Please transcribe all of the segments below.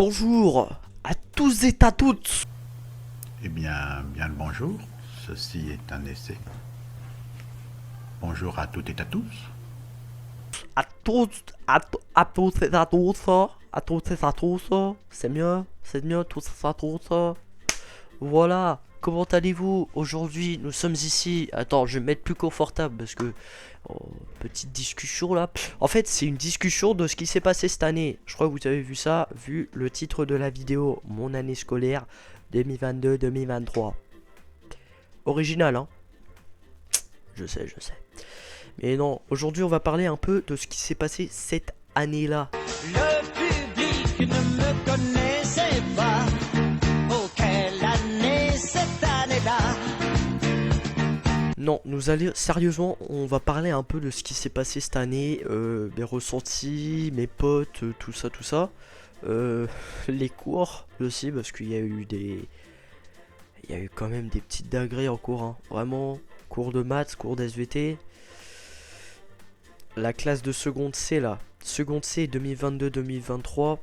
Bonjour à tous et à toutes. Eh bien, bien le bonjour. Ceci est un essai. Bonjour à toutes et à tous. À tous, à tous et à tous. À tous et à tous. C'est mieux, tous et à tous. Voilà. Comment allez-vous? Aujourd'hui, nous sommes ici. Attends, je vais me mettre plus confortable parce que. Oh, petite discussion là. En fait, c'est une discussion de ce qui s'est passé cette année. Je crois que vous avez vu ça, vu le titre de la vidéo. Mon année scolaire 2022-2023. Original, hein? Je sais. Mais non, aujourd'hui on va parler un peu de ce qui s'est passé cette année-là. Le public ne me connaissait pas. Oh, quelle année cette année-là! Non, nous allons sérieusement, on va parler un peu de ce qui s'est passé cette année, mes ressentis, mes potes, tout ça. Les cours aussi, parce qu'il y a eu il y a eu quand même des petites dingueries en cours, hein. Vraiment, cours de maths, cours d'SVT. La classe de seconde C là, seconde C 2022-2023.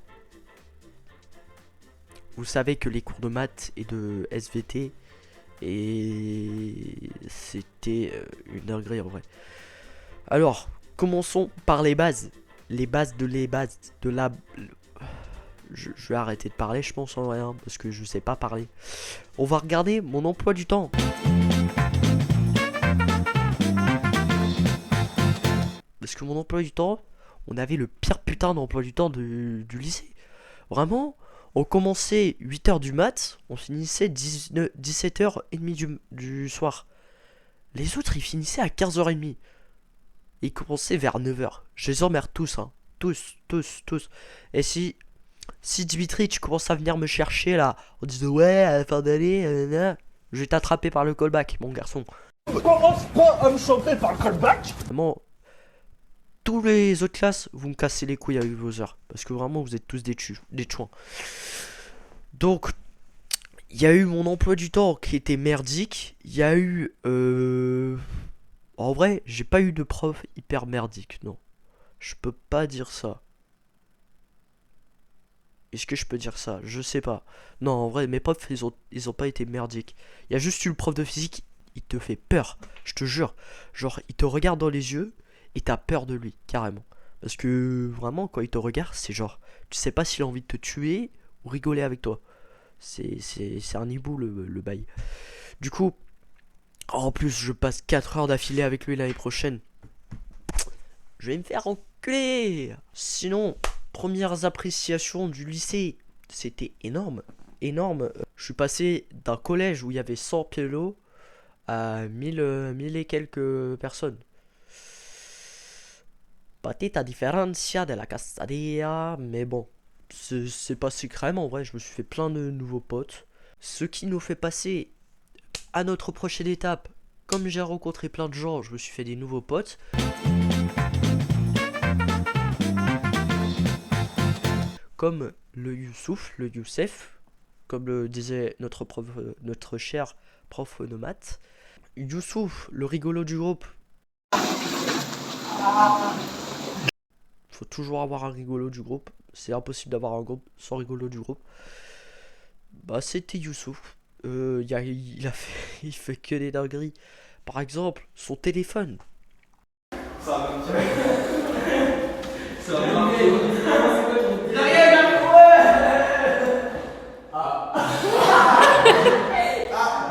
Vous savez que les cours de maths et de SVT, et c'était une dinguerie en vrai. Alors, commençons par les bases. Les bases de la... Je vais arrêter de parler, je pense, en vrai, hein, parce que je sais pas parler. On va regarder mon emploi du temps. Parce que mon emploi du temps, on avait le pire putain d'emploi du temps du lycée. Vraiment, on commençait 8h du mat, on finissait 17h30 du soir. Les autres, ils finissaient à 15h30. Ils commençaient vers 9h. Je les emmerde tous, hein. Tous. Et si Dimitri, tu commences à venir me chercher là, en disant ouais, à la fin d'année, je vais t'attraper par le callback, mon garçon. Commence pas à me chauffer par le callback. Vraiment, tous les autres classes, vous me cassez les couilles avec vos heures. Parce que vraiment, vous êtes tous des chouins. Donc, il y a eu mon emploi du temps qui était merdique. Il y a eu... En vrai, j'ai pas eu de prof hyper merdique, non. Je peux pas dire ça. Est-ce que je peux dire ça? Je sais pas. Non, en vrai, mes profs, ils ont pas été merdiques. Il y a juste eu le prof de physique, il te fait peur. Je te jure. Genre, il te regarde dans les yeux et t'as peur de lui, carrément. Parce que, vraiment, quand il te regarde, c'est genre... Tu sais pas s'il a envie de te tuer ou rigoler avec toi. C'est un hibou, le bail. Du coup, en plus, je passe 4 heures d'affilée avec lui l'année prochaine. Je vais me faire enculer. Sinon, premières appréciations du lycée, c'était énorme. Je suis passé d'un collège où il y avait 100 pélos à 1000 et quelques personnes. Petita differencia de la casadilla, mais bon, c'est passé crème en vrai, je me suis fait plein de nouveaux potes. Ce qui nous fait passer à notre prochaine étape. Comme j'ai rencontré plein de gens, je me suis fait des nouveaux potes. Comme le Youssouf, le Youssef, comme le disait notre prof, notre cher prof de maths. Youssouf, le rigolo du groupe. Faut toujours avoir un rigolo du groupe. C'est impossible d'avoir un groupe sans rigolo du groupe. Bah, c'était Youssouf. Il fait que des dingueries. Par exemple, son téléphone.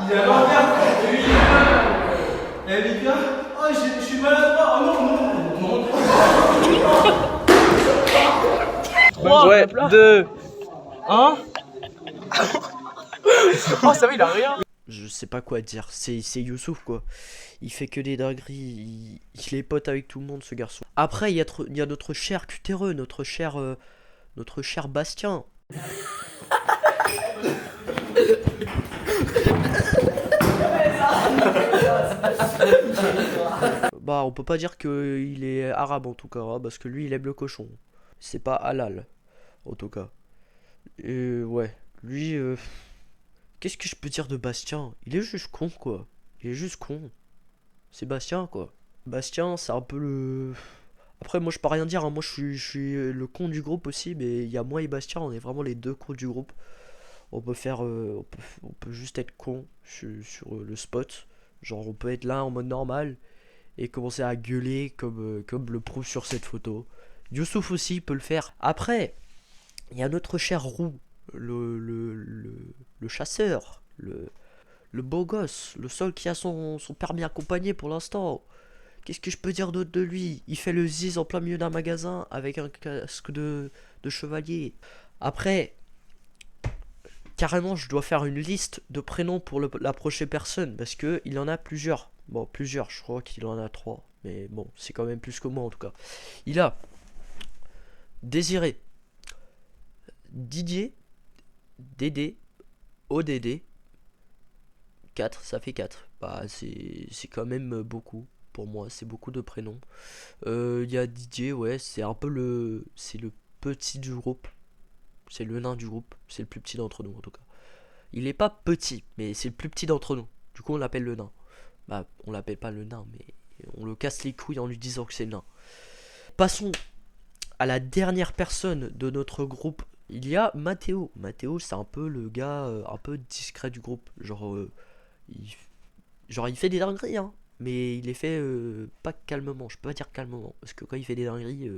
Il a l'envers. Eh les gars, oh, je suis maladroit. Oh non. 3, 2, 1. Oh, ça va, il a rien. Je sais pas quoi dire. C'est Youssouf, quoi. Il fait que des dingueries. Il est pote avec tout le monde, ce garçon. Après, il y a notre cher cutéreux, notre cher Bastien. Bah, on peut pas dire qu'il est arabe en tout cas, hein, parce que lui il aime le cochon. C'est pas halal, en tout cas. Et ouais, lui, qu'est-ce que je peux dire de Bastien? Il est juste con, quoi. Il est juste con. C'est Bastien, quoi. Bastien, c'est un peu le... Après, moi, je peux rien dire, hein. Moi, je suis le con du groupe aussi, mais il y a moi et Bastien, on est vraiment les deux cons du groupe. On peut faire, on peut juste être con sur le spot. Genre, on peut être là en mode normal et commencer à gueuler comme le prouve sur cette photo. Youssouf aussi peut le faire. Après, il y a notre cher Roux, le chasseur, le beau gosse, le seul qui a son permis accompagné pour l'instant. Qu'est-ce que je peux dire d'autre de lui? Il fait le ziz en plein milieu d'un magasin avec un casque de chevalier. Après, carrément, je dois faire une liste de prénoms pour la prochaine personne parce que il en a plusieurs. Bon, plusieurs, je crois qu'il en a trois. Mais bon, c'est quand même plus que moi en tout cas. Il a Désiré, Didier, Dédé, ODD, 4, ça fait 4. Bah, c'est quand même beaucoup. Pour moi, c'est beaucoup de prénoms. Il y a Didier, ouais, c'est un peu c'est le petit du groupe. C'est le nain du groupe. C'est le plus petit d'entre nous, en tout cas. Il est pas petit, mais c'est le plus petit d'entre nous. Du coup, on l'appelle le nain. Bah, on l'appelle pas le nain, mais on le casse les couilles en lui disant que c'est le nain. Passons à la dernière personne de notre groupe. Il y a Mathéo. Mathéo, c'est un peu le gars un peu discret du groupe. Il, il fait des dingueries, hein. Mais il les fait pas calmement. Je peux pas dire calmement. Parce que quand il fait des dingueries.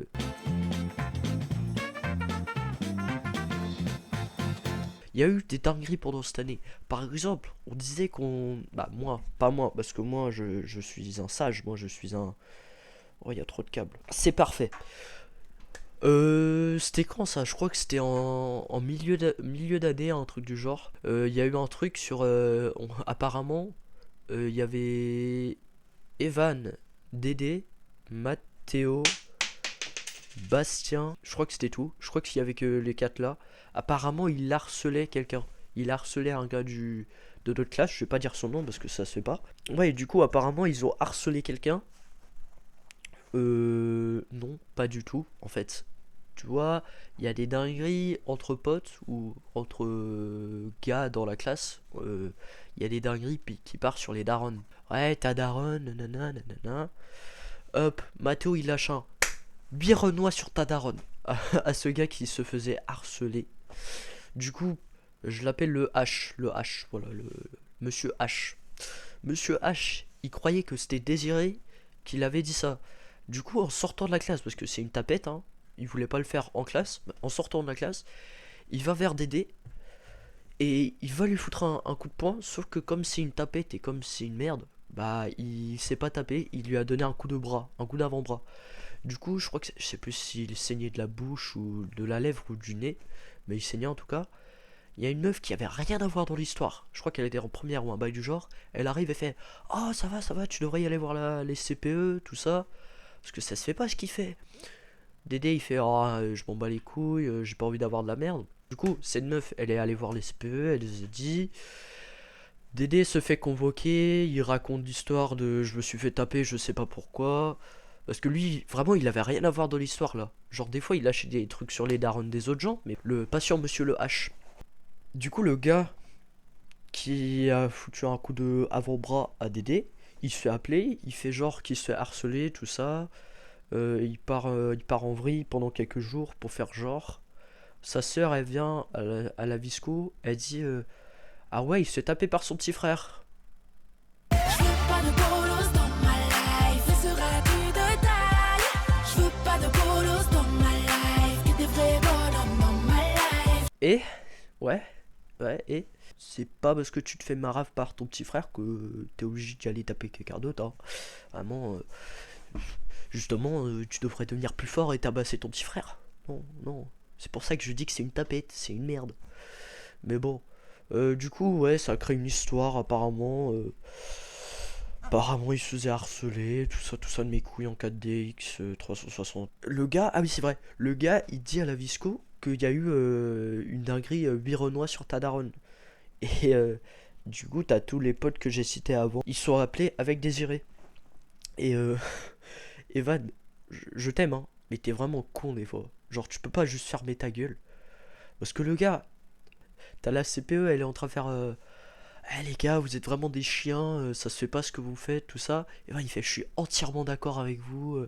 Il y a eu des dingueries pendant cette année. Par exemple, on disait qu'on. Bah, moi, pas moi. Parce que moi, je suis un sage. Moi, je suis un. Oh, il y a trop de câbles. C'est parfait. C'était quand ça? Je crois que c'était en milieu d'année, un truc du genre. Il y a eu un truc sur. Apparemment, il y avait Evan, Dédé, Mathéo, Bastien. Je crois que c'était tout. Je crois qu'il y avait que les quatre là. Apparemment, il harcelait quelqu'un. Il harcelait un gars de notre classe. Je vais pas dire son nom parce que ça se fait pas. Ouais, et du coup, apparemment, ils ont harcelé quelqu'un. Non, pas du tout, en fait. Tu vois, il y a des dingueries entre potes ou entre gars dans la classe. Il y a des dingueries qui partent sur les darons. Ouais, ta daronne, nanana, nanana. Hop, Mathéo, il lâche un bironnois sur ta daronne à ce gars qui se faisait harceler. Du coup, je l'appelle le H. Le H, voilà, le Monsieur H. Monsieur H, il croyait que c'était Désiré qui avait dit ça. Du coup, en sortant de la classe, parce que c'est une tapette, hein, il voulait pas le faire en classe, en sortant de la classe, il va vers Dédé et il va lui foutre un coup de poing, sauf que comme c'est une tapette et comme c'est une merde, bah il s'est pas tapé, il lui a donné un coup de bras, un coup d'avant-bras. Du coup, je crois que je sais plus s'il saignait de la bouche ou de la lèvre ou du nez, mais il saignait en tout cas. Il y a une meuf qui avait rien à voir dans l'histoire. Je crois qu'elle était en première ou un bail du genre. Elle arrive et fait: Oh, ça va, tu devrais y aller voir les CPE, tout ça. Parce que ça se fait pas ce qu'il fait. Dédé il fait: Oh, je m'en bats les couilles, j'ai pas envie d'avoir de la merde. Du coup, cette meuf, elle est allée voir les CPE, elle les a dit. Dédé se fait convoquer, il raconte l'histoire de je me suis fait taper, je sais pas pourquoi. Parce que lui, vraiment, il avait rien à voir dans l'histoire là. Genre, des fois, il lâchait des trucs sur les darons des autres gens, mais le patient Monsieur le H. Du coup, le gars qui a foutu un coup de avant-bras à Dédé, il se fait appeler, il fait genre qu'il se fait harceler, tout ça. Il part en vrille pendant quelques jours pour faire genre. Sa sœur, elle vient à la visco, elle dit ah ouais, il se fait taper par son petit frère. Je veux pas de bolos dans ma life, ce sera plus de taille. Je veux pas de bolos dans ma life, que des vrais bonhommes dans ma life. Et ouais, et c'est pas parce que tu te fais marave par ton petit frère que t'es obligé d'y aller taper quelqu'un d'autre, hein. Vraiment, justement, tu devrais devenir plus fort et tabasser ton petit frère. Non, non. C'est pour ça que je dis que c'est une tapette, c'est une merde. Mais bon. Du coup, ouais, ça a créé une histoire, apparemment. Apparemment, il se faisait harceler, tout ça de mes couilles en 4DX 360. Le gars, ah oui, c'est vrai. Le gars, il dit à la visco qu'il y a eu une dinguerie bironnois sur ta daronne. Et du coup, t'as tous les potes que j'ai cités avant. Ils sont appelés avec Désiré. Et Evan, je t'aime, hein, mais t'es vraiment con des fois. Genre, tu peux pas juste fermer ta gueule. Parce que le gars, t'as la CPE, elle est en train de faire. Eh les gars, vous êtes vraiment des chiens, ça se fait pas ce que vous faites, tout ça. Et ben il fait, je suis entièrement d'accord avec vous,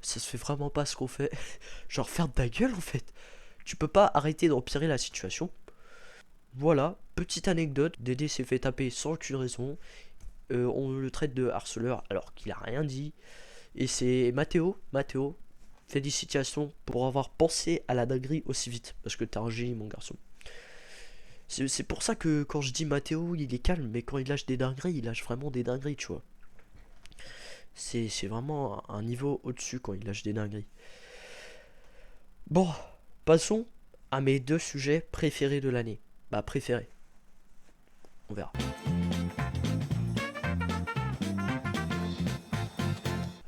ça se fait vraiment pas ce qu'on fait. Genre, ferme ta gueule en fait. Tu peux pas arrêter d'empirer la situation. Voilà, petite anecdote, Dédé s'est fait taper sans aucune raison. On le traite de harceleur alors qu'il a rien dit. Et c'est Mathéo, félicitations pour avoir pensé à la dinguerie aussi vite. Parce que t'es un génie, mon garçon. C'est pour ça que quand je dis Mathéo, il est calme, mais quand il lâche des dingueries, il lâche vraiment des dingueries, tu vois. C'est vraiment un niveau au-dessus quand il lâche des dingueries. Bon, passons à mes 2 sujets préférés de l'année. Bah, préférés. On verra.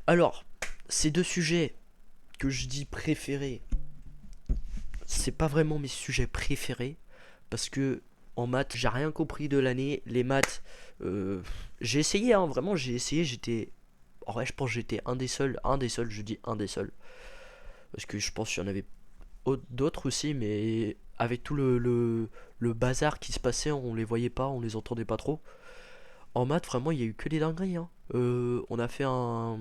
Alors, ces 2 sujets que je dis préférés, c'est pas vraiment mes sujets préférés. Parce que en maths, j'ai rien compris de l'année. Les maths, j'ai essayé, hein, vraiment, j'ai essayé. J'étais. En vrai, je pense que j'étais un des seuls, je dis un des seuls. Parce que je pense qu'il y en avait d'autres aussi, mais avec tout le bazar qui se passait, on les voyait pas, on les entendait pas trop. En maths, vraiment, il y a eu que des dingueries, hein. On a fait un.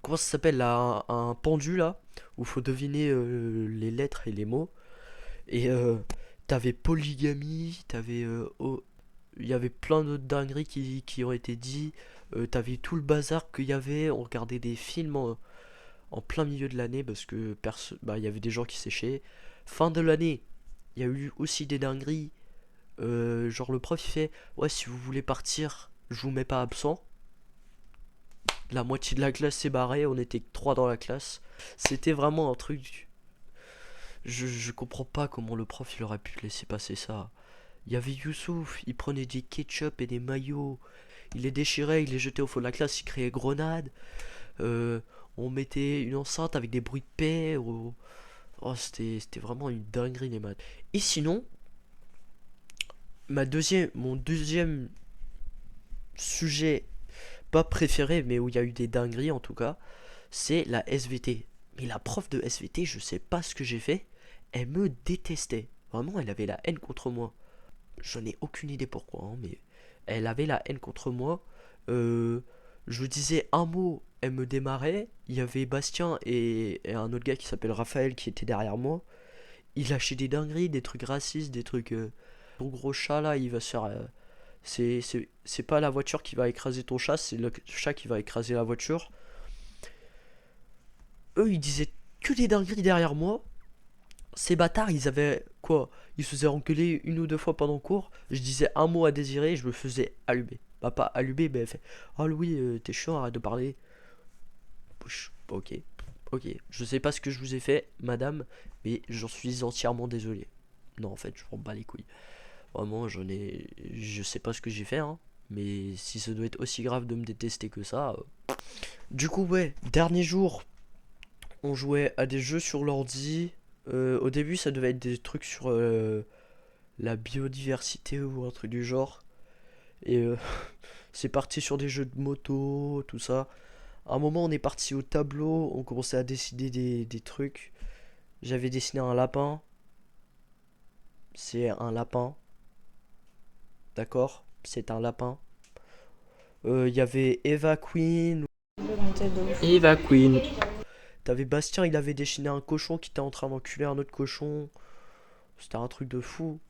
Comment ça s'appelle là? Un pendu là, où faut deviner les lettres et les mots. Et t'avais polygamie, il y avait plein d'autres dingueries qui ont été dit. T'avais tout le bazar qu'il y avait. On regardait des films en plein milieu de l'année parce que bah, il y avait des gens qui séchaient. Fin de l'année, il y a eu aussi des dingueries. Genre le prof il fait ouais, si vous voulez partir, je vous mets pas absent. La moitié de la classe s'est barrée, on était que 3 dans la classe. C'était vraiment un truc. Je comprends pas comment le prof il aurait pu laisser passer ça. Il y avait Youssouf, il prenait des ketchup et des maillots, il les déchirait, il les jetait au fond de la classe, il créait grenade. On mettait une enceinte avec des bruits de paix. Oh, c'était vraiment une dinguerie les maths. Et sinon, mon deuxième sujet, pas préféré, mais où il y a eu des dingueries en tout cas, c'est la SVT. Mais la prof de SVT, je sais pas ce que j'ai fait, elle me détestait. Vraiment, elle avait la haine contre moi. J'en ai aucune idée pourquoi, hein, mais elle avait la haine contre moi. Je disais un mot, elle me démarrait. Il y avait Bastien et un autre gars qui s'appelle Raphaël qui était derrière moi. Il lâchait des dingueries, des trucs racistes, des trucs. Ton gros chat là, il va se faire. C'est pas la voiture qui va écraser ton chat, c'est le chat qui va écraser la voiture. Eux, ils disaient que des dingueries derrière moi. Ces bâtards, ils avaient quoi? Ils se faisaient engueuler 1 ou 2 fois pendant cours. Je disais un mot à désirer, je me faisais allumer. Bah, pas allumer, mais elle fait oh Louis, t'es chiant, arrête de parler. Ok, ok. Je sais pas ce que je vous ai fait, madame, mais j'en suis entièrement désolé. Non, en fait, je m'en bats les couilles. Vraiment, je sais pas ce que j'ai fait, hein. Mais si ça doit être aussi grave de me détester que ça. Du coup, ouais, dernier jour, on jouait à des jeux sur l'ordi. Au début, ça devait être des trucs sur la biodiversité ou un truc du genre. Et c'est parti sur des jeux de moto, tout ça. À un moment, on est parti au tableau, on commençait à dessiner des trucs. J'avais dessiné un lapin. C'est un lapin. D'accord? C'est un lapin. Il y avait Eva Queen. Eva Queen. T'avais Bastien, il avait dessiné un cochon qui était en train d'enculer un autre cochon. C'était un truc de fou.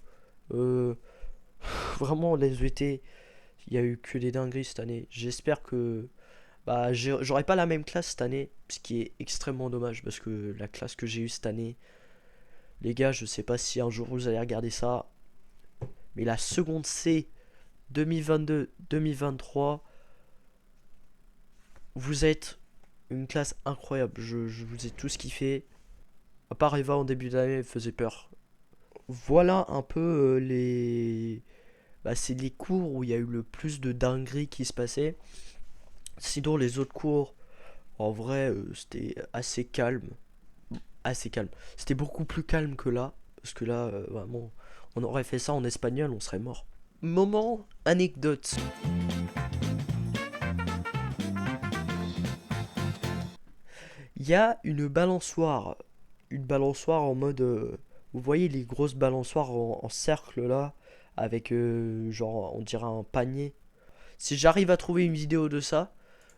Vraiment, les SVT, il y a eu que des dingueries cette année. J'espère que. Bah, j'aurai pas la même classe cette année. Ce qui est extrêmement dommage. Parce que la classe que j'ai eue cette année. Les gars, je sais pas si un jour vous allez regarder ça. Mais la seconde C 2022-2023. Vous êtes une classe incroyable. Je vous ai tous kiffé. À part Eva en début d'année, elle faisait peur. Voilà un peu les. Bah, c'est les cours où il y a eu le plus de dingueries qui se passaient. Sinon, les autres cours, en vrai, c'était assez calme. Assez calme. C'était beaucoup plus calme que là. Parce que là, vraiment, on aurait fait ça en espagnol, on serait mort. Moment anecdote. Il y a une balançoire. Une balançoire en mode. Vous voyez les grosses balançoires en cercle là. avec genre on dirait un panier. Si j'arrive à trouver une vidéo de ça,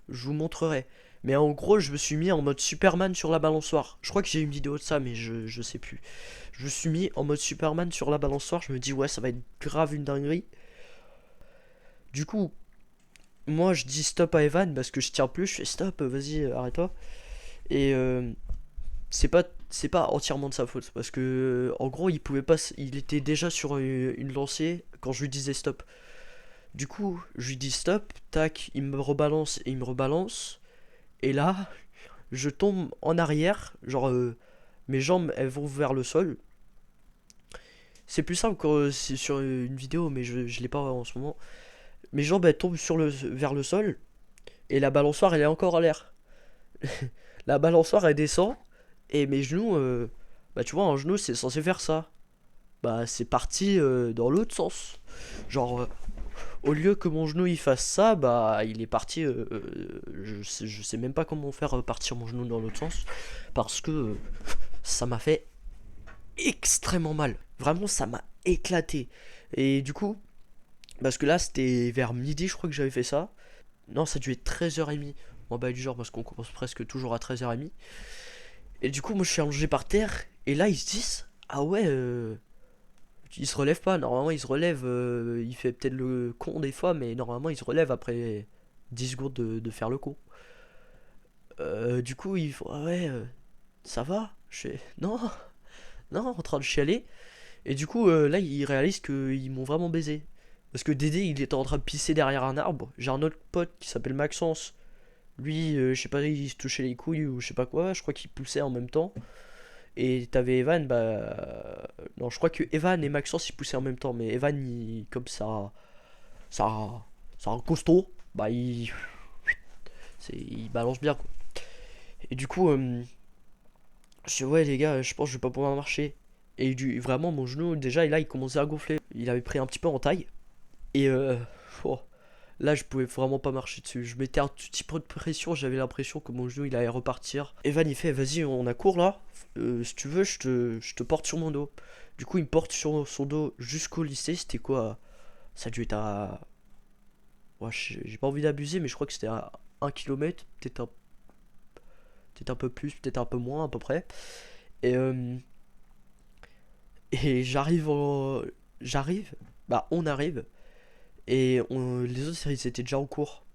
je vous montrerai. Mais en gros, je me suis mis en mode Superman sur la balançoire. Je crois que j'ai une vidéo de ça, mais je sais plus. Je me suis mis en mode Superman sur la balançoire. Je me dis, ouais, ça va être grave une dinguerie. Du coup, moi, je dis stop à Evan parce que je tiens plus. Je fais stop, vas-y, arrête-toi. Et c'est pas entièrement de sa faute. Parce que, en gros, il pouvait pas. Il était déjà sur une lancée quand je lui disais stop. Du coup, je lui dis stop. Tac, il me rebalance et il me rebalance. Et là, je tombe en arrière, genre mes jambes elles vont vers le sol. C'est plus simple que c'est sur une vidéo, mais je l'ai pas en ce moment. Mes jambes elles tombent vers le sol et la balançoire elle est encore à l'air. La balançoire elle descend et mes genoux, bah tu vois, un genou c'est censé faire ça. Bah c'est parti dans l'autre sens. Genre au lieu que mon genou il fasse ça, bah il est parti. Je sais même pas comment faire partir mon genou dans l'autre sens. Parce que ça m'a fait extrêmement mal. Vraiment, ça m'a éclaté. Et du coup, parce que là c'était vers midi, je crois que j'avais fait ça. Non, ça a dû être 13h30. Bon, bah, du genre, parce qu'on commence presque toujours à 13h30. Et du coup, moi je suis allongé par terre. Et là, ils se disent, ah ouais, il se relève pas, normalement il se relève, il fait peut-être le con des fois, mais normalement il se relève après 10 secondes de faire le con. Du coup il faut, ah ouais, ça va? Je fais, non, non, en train de chialer. Et du coup là ils réalisent qu'ils m'ont vraiment baisé. Parce que Dédé il était en train de pisser derrière un arbre. J'ai un autre pote qui s'appelle Maxence. Lui, je sais pas, il se touchait les couilles ou je sais pas quoi, je crois qu'il poussait en même temps. Et t'avais Evan, bah. Non, je crois que Evan et Maxence ils poussaient en même temps, mais Evan, comme ça un costaud, bah il balance bien quoi. Et du coup, je dis ouais les gars, je pense que je vais pas pouvoir marcher. Et vraiment, mon genou, déjà, là, il commençait à gonfler. Il avait pris un petit peu en taille. Et oh, là, je pouvais vraiment pas marcher dessus. Je mettais un petit peu de pression. J'avais l'impression que mon genou, il allait repartir. Evan, il fait, vas-y, on a cours là. Si tu veux, je te porte sur mon dos. Du coup, il me porte sur son dos jusqu'au lycée. C'était quoi? Ça a dû être à. Ouais, j'ai pas envie d'abuser, mais je crois que c'était à 1 km. Peut-être un peu plus, peut-être un peu moins, à peu près. Et, et j'arrive. Bah, on arrive. Et les autres, ils étaient déjà en cours.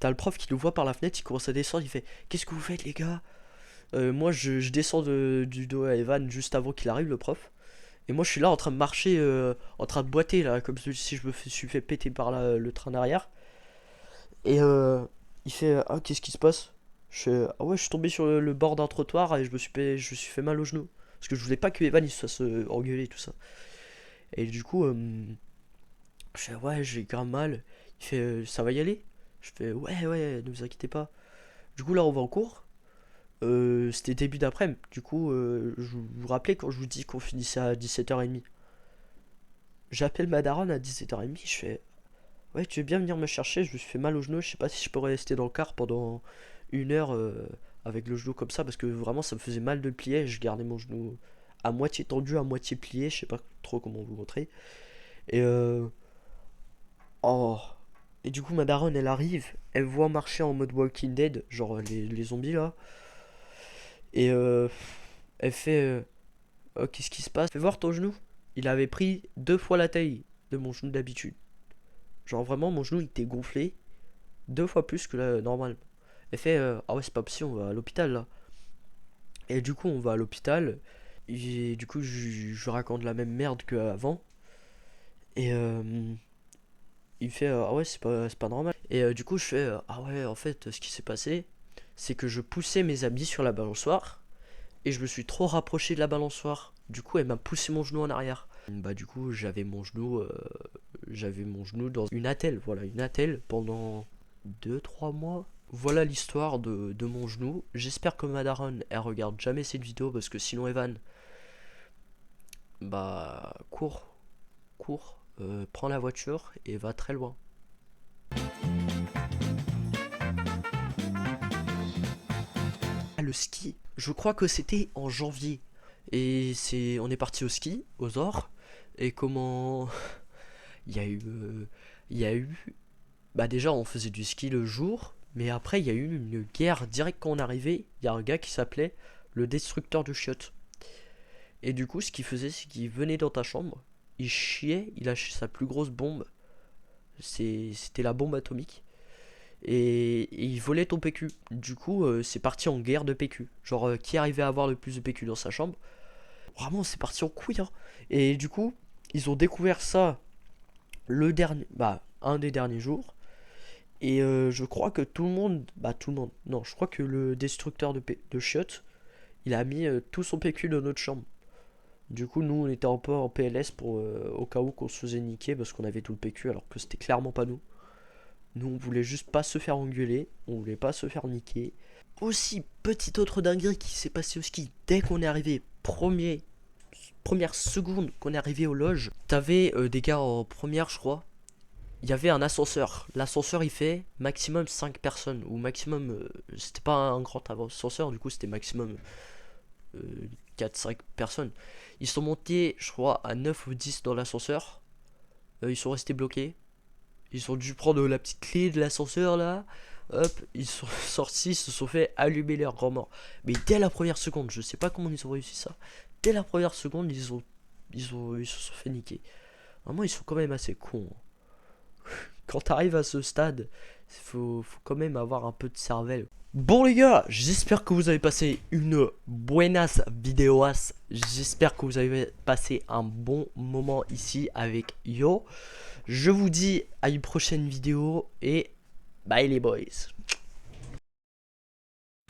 T'as le prof qui nous voit par la fenêtre, il commence à descendre, il fait, qu'est-ce que vous faites les gars? Moi je descends du dos à Evan juste avant qu'il arrive, le prof. Et moi je suis là en train de marcher, en train de boiter là, comme si je suis fait péter par le train d'arrière. Et il fait, ah qu'est-ce qui se passe? Je fais, ah ouais, je suis tombé sur le bord d'un trottoir et je me suis fait mal au genou. Parce que je voulais pas que Evan il se fasse engueuler et tout ça. Et du coup, je fais, ouais, j'ai grave mal. Il fait, ça va y aller? Je fais, ouais, ouais, ne vous inquiétez pas. Du coup, là, on va en cours. C'était début d'après-midi. Du coup, je vous rappelais quand je vous dis qu'on finissait à 17h30. J'appelle ma daronne à 17h30. Je fais, ouais, tu veux bien venir me chercher? Je me suis fait mal au genou. Je sais pas si je pourrais rester dans le car pendant 1 heure avec le genou comme ça. Parce que vraiment, ça me faisait mal de le plier. Je gardais mon genou à moitié tendu, à moitié plié. Je sais pas trop comment vous montrer. Et oh. Et du coup, ma daronne, elle arrive. Elle voit marcher en mode Walking Dead. Genre les zombies là. Et elle fait, oh, qu'est-ce qui se passe? Fais voir ton genou. Il avait pris 2 fois la taille de mon genou d'habitude. Genre vraiment, mon genou il était gonflé 2 fois plus que la normale. Elle fait, ah ouais, c'est pas possible, on va à l'hôpital là. Et du coup, on va à l'hôpital. Et du coup, je raconte la même merde qu'avant. Et il fait, ah ouais, c'est pas normal. Et du coup, je fais, ah ouais, en fait, ce qui s'est passé, c'est que je poussais mes habits sur la balançoire et je me suis trop rapproché de la balançoire. Du coup, elle m'a poussé mon genou en arrière. Bah du coup, j'avais mon genou dans une attelle, voilà, une attelle pendant 2 3 mois. Voilà l'histoire de mon genou. J'espère que ma daronne, elle regarde jamais cette vidéo parce que sinon Evan, bah cours, prends la voiture et va très loin. Le ski, je crois que c'était en janvier et on est parti au ski aux Ors. Et comment il y a eu, bah déjà on faisait du ski le jour, mais après il y a eu une guerre direct quand on arrivait. Il y a un gars qui s'appelait le destructeur de chiottes. Et du coup, ce qu'il faisait, c'est qu'il venait dans ta chambre, il chiait, il lâchait sa plus grosse bombe. C'était la bombe atomique. Et il volait ton PQ. Du coup, c'est parti en guerre de PQ. Genre, qui arrivait à avoir le plus de PQ dans sa chambre. Vraiment, c'est parti en couille, hein. Et du coup, ils ont découvert ça un des derniers jours. Et je crois que tout le monde, non, je crois que le destructeur de chiottes, il a mis tout son PQ dans notre chambre. Du coup, nous, on était un peu en PLS pour au cas où qu'on se faisait niquer parce qu'on avait tout le PQ alors que c'était clairement pas nous. Nous, on voulait juste pas se faire engueuler, on voulait pas se faire niquer. Aussi, petite autre dinguerie qui s'est passée au ski, dès qu'on est arrivé, première seconde qu'on est arrivé aux loges, t'avais des gars en première, je crois. Il y avait un ascenseur. L'ascenseur, il fait maximum 5 personnes. Ou maximum, c'était pas un grand ascenseur, du coup, c'était maximum 4-5 personnes. Ils sont montés, je crois, à 9 ou 10 dans l'ascenseur. Ils sont restés bloqués. Ils ont dû prendre la petite clé de l'ascenseur là. Hop, ils sont sortis, ils se sont fait allumer leur grand mort. Mais dès la première seconde, je sais pas comment ils ont réussi ça. Dès la première seconde, ils se sont fait niquer. Vraiment, ils sont quand même assez cons. Quand t'arrives à ce stade, faut quand même avoir un peu de cervelle. Bon les gars, j'espère que vous avez passé une buenas videoas. J'espère que vous avez passé un bon moment ici avec Yo. Je vous dis à une prochaine vidéo et bye les boys.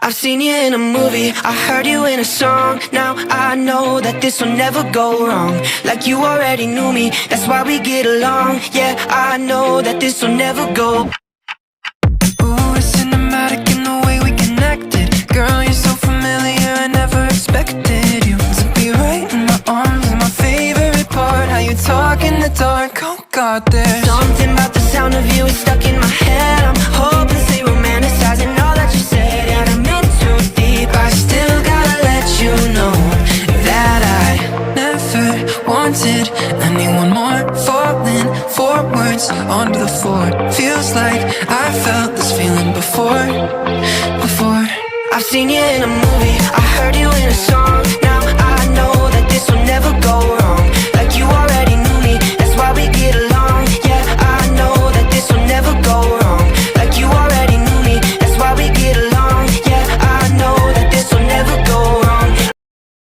I've seen you in a movie, I heard you in a song. Now I know that this will never go wrong. Like you already knew me, that's why we get along. Yeah, I know that this will never go. Ooh, it's cinematic in the way we connected. Girl, you're so familiar, I never expected you to be right in my arms. My favorite part, how you talk in the dark. Oh God, there's something about the sound of you is stuck in my head. I'm hopelessly romanticizing all that you said, and I'm in too deep. I still gotta let you know that I never wanted anyone more. Falling forwards onto the floor. Feels like I felt this feeling before. I've seen you in a movie, I heard you in a song. Now I know that this will never go wrong.